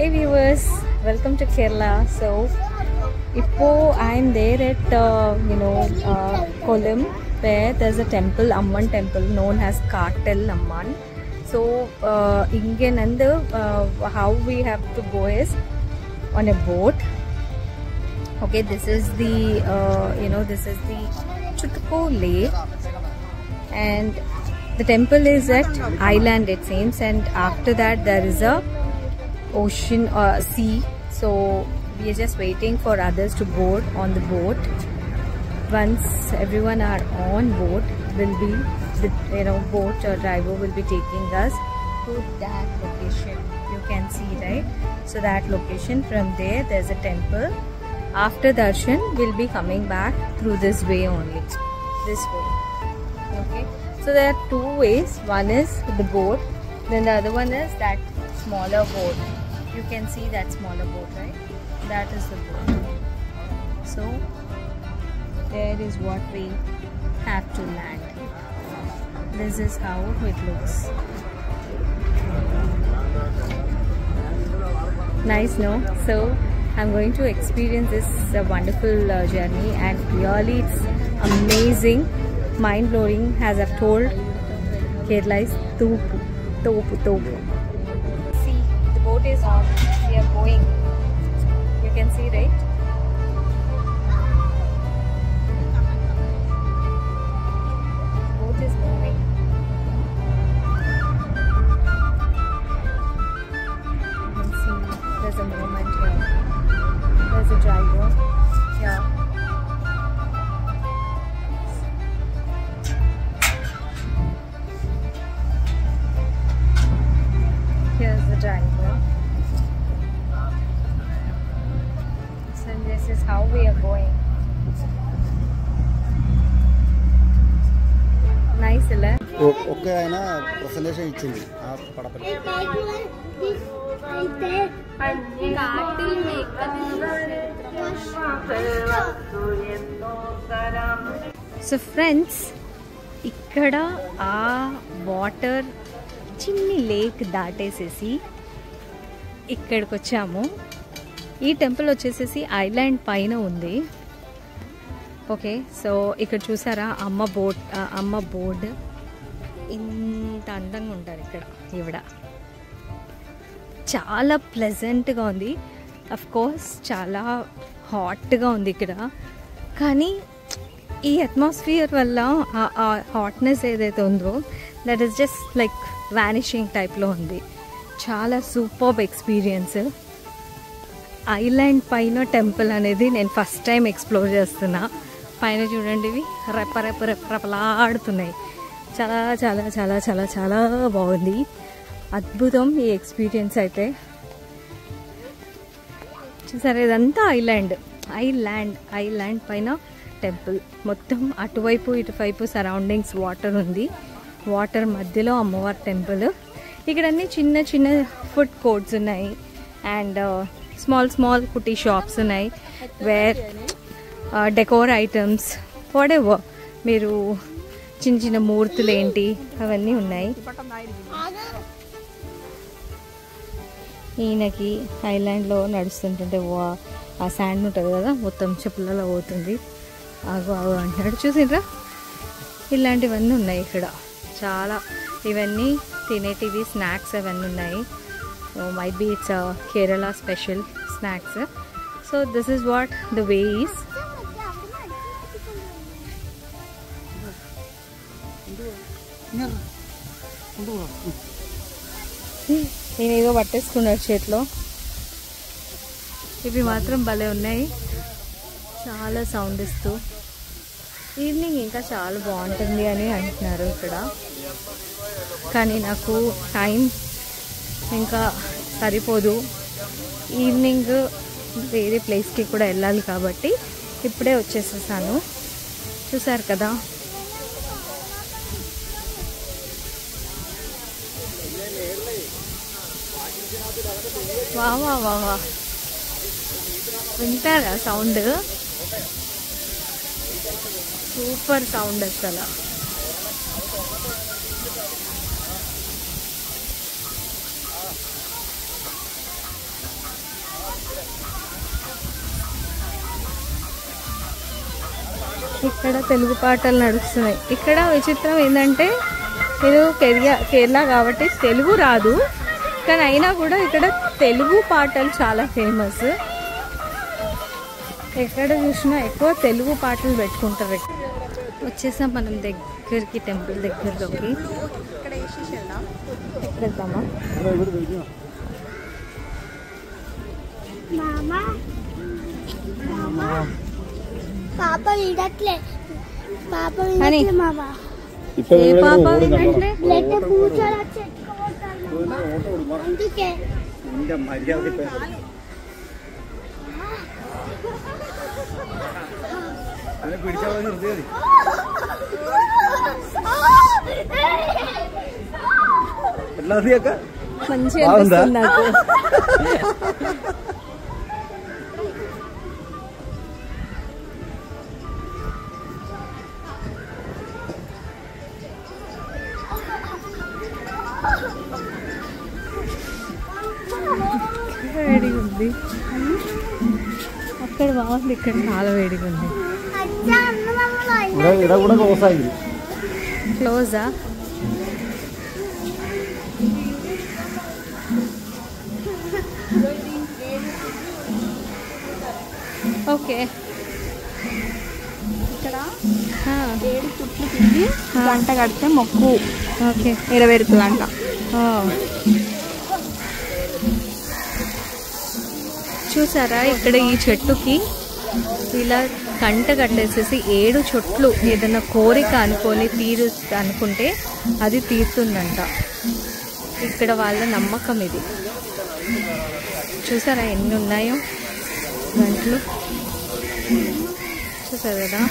Hey viewers, welcome to Kerala. So, I am there at Kollam, where there's a temple, Amman temple, known as Kartal Amman. So, how we have to go is on a boat. Okay, this is the Chutko Lake, and the temple is at island, it seems, and after that there is a ocean or sea. So we are just waiting for others to board on the boat. Once everyone are on board, will be the boat driver will be taking us to that location. You can see, right? So that location, from there there's a temple. After darshan we'll be coming back through this way only, this way. Okay, so there are two ways. One is the boat, then the other one is that smaller boat. You can see that smaller boat, right? That is the boat. So there is what we have to land. This is how it looks. Nice, no? So I'm going to experience this wonderful journey, and really it's amazing, mind-blowing. As I've told, Kerala is topu. See, the boat is on. We are going. You can see, right? Boat is moving. You can see there's a movement here. There's a driver here. Here's the driver. So this is how we are going. Nice, illa? Okay, I know. Presentation ichindi. So friends, ikkada water చిన్ని lake దాటేసేసి ఇక్కడికి వచ్చాము. ఈ temple వచ్చేసేసి island పైన ఉంది. Okay, so ఇక్కడ చూసారా అమ్మ బోర్డ్ ఇంత అందంగా ఉంటారు ఇక్కడ. ఈవిడ చాలా ప్లెజెంట్గా ఉంది. అఫ్ కోర్స్ చాలా హాట్గా ఉంది ఇక్కడ, కానీ ఈ అట్మాస్ఫియర్ వల్ల ఆ హాట్నెస్ ఏదైతే ఉందో that is just like vanishing టైప్లో ఉంది. చాలా సూపర్బ్ ఎక్స్పీరియన్స్. ఐలాండ్ పైన టెంపుల్ అనేది నేను ఫస్ట్ టైం ఎక్స్ప్లోర్ చేస్తున్నా. పైన చూడండి, ఇవి రెపరెపలాడుతున్నాయి. చాలా చాలా చాలా చాలా చాలా బాగుంది. అద్భుతం ఈ ఎక్స్పీరియన్స్ అయితే. చూసారా, ఇదంతా ఐలాండ్ పైన టెంపుల్. మొత్తం అటువైపు ఇటువైపు సరౌండింగ్స్ వాటర్ ఉంది. వాటర్ మధ్యలో అమ్మవారి టెంపుల్. ఇక్కడ అన్ని చిన్న చిన్న ఫుడ్ కోర్ట్స్ ఉన్నాయి, అండ్ స్మాల్ కుటీ షాప్స్ ఉన్నాయి, వేర్ డెకోర్ ఐటమ్స్ వాటెవర్, మీరు చిన్న చిన్న మూర్తులు ఏంటి అవన్నీ ఉన్నాయి. ఈయనకి ఐలాండ్లో నడుస్తుంటుంటే ఆ శాండ్ ఉంటుంది కదా, మొత్తం చెప్పులలో పోతుంది. ఆగు అంటున్నాడు. చూసిండ్రా, ఇలాంటివన్నీ ఉన్నాయి ఇక్కడ చాలా. ఇవన్నీ తినేటివి స్నాక్స్ అవన్నీ ఉన్నాయి. Might be it's Kerala special snacks. So this is what the way is. నేను ఏదో పట్టేసుకున్నాడు చేతిలో. ఇవి మాత్రం భలే ఉన్నాయి, చాలా సౌండ్ ఇస్తూ. ఈవినింగ్ ఇంకా చాలా బాగుంటుంది అని అంటున్నారు ఇక్కడ, కానీ నాకు టైం ఇంకా సరిపోదు. ఈవినింగ్ వేరే ప్లేస్కి కూడా వెళ్ళాలి కాబట్టి ఇప్పుడే వచ్చేసేసాను. చూసారు కదా, వా వింటారా సౌండ్? సూపర్ సౌండ్ అసలు. ఇక్కడ తెలుగు పాటలు నడుస్తున్నాయి. ఇక్కడ విచిత్రం ఏంటంటే ఇది కేరళ కాబట్టి తెలుగు రాదు, కానీ అయినా కూడా ఇక్కడ తెలుగు పాటలు చాలా ఫేమస్. ఎక్కడ చూసినా ఎక్కువ తెలుగు పాటలు పెట్టుకుంటారు. వచ్చేసాం మనం దగ్గరికి, టెంపుల్ దగ్గరలోకి. వెళ్తామా? పాప విడట్లే, పాప అని మామా ఏ పాప వినట్లే? అందుకే మంచిగా అనిపిస్తుంది నాకు. వేడిగా ఉంది అక్కడ, బాగుంది. ఇక్కడ చాలా వేడిగా ఉంది. క్లోజా? ఓకే. ఇక్కడ 7 చుట్లు తిరిగి గంట కడితే మొక్కు ఓకే నెరవేరుతుందంట. చూసారా ఇక్కడ ఈ చెట్టుకి ఇలా కంట కట్టేసేసి 7 చెట్లు ఏదైనా కోరిక అనుకొని అనుకుంటే అది తీరుతుందంట. ఇక్కడ వాళ్ళ నమ్మకం ఇది. చూసారా ఎన్ని ఉన్నాయో గంటలు, చూసారు కదా.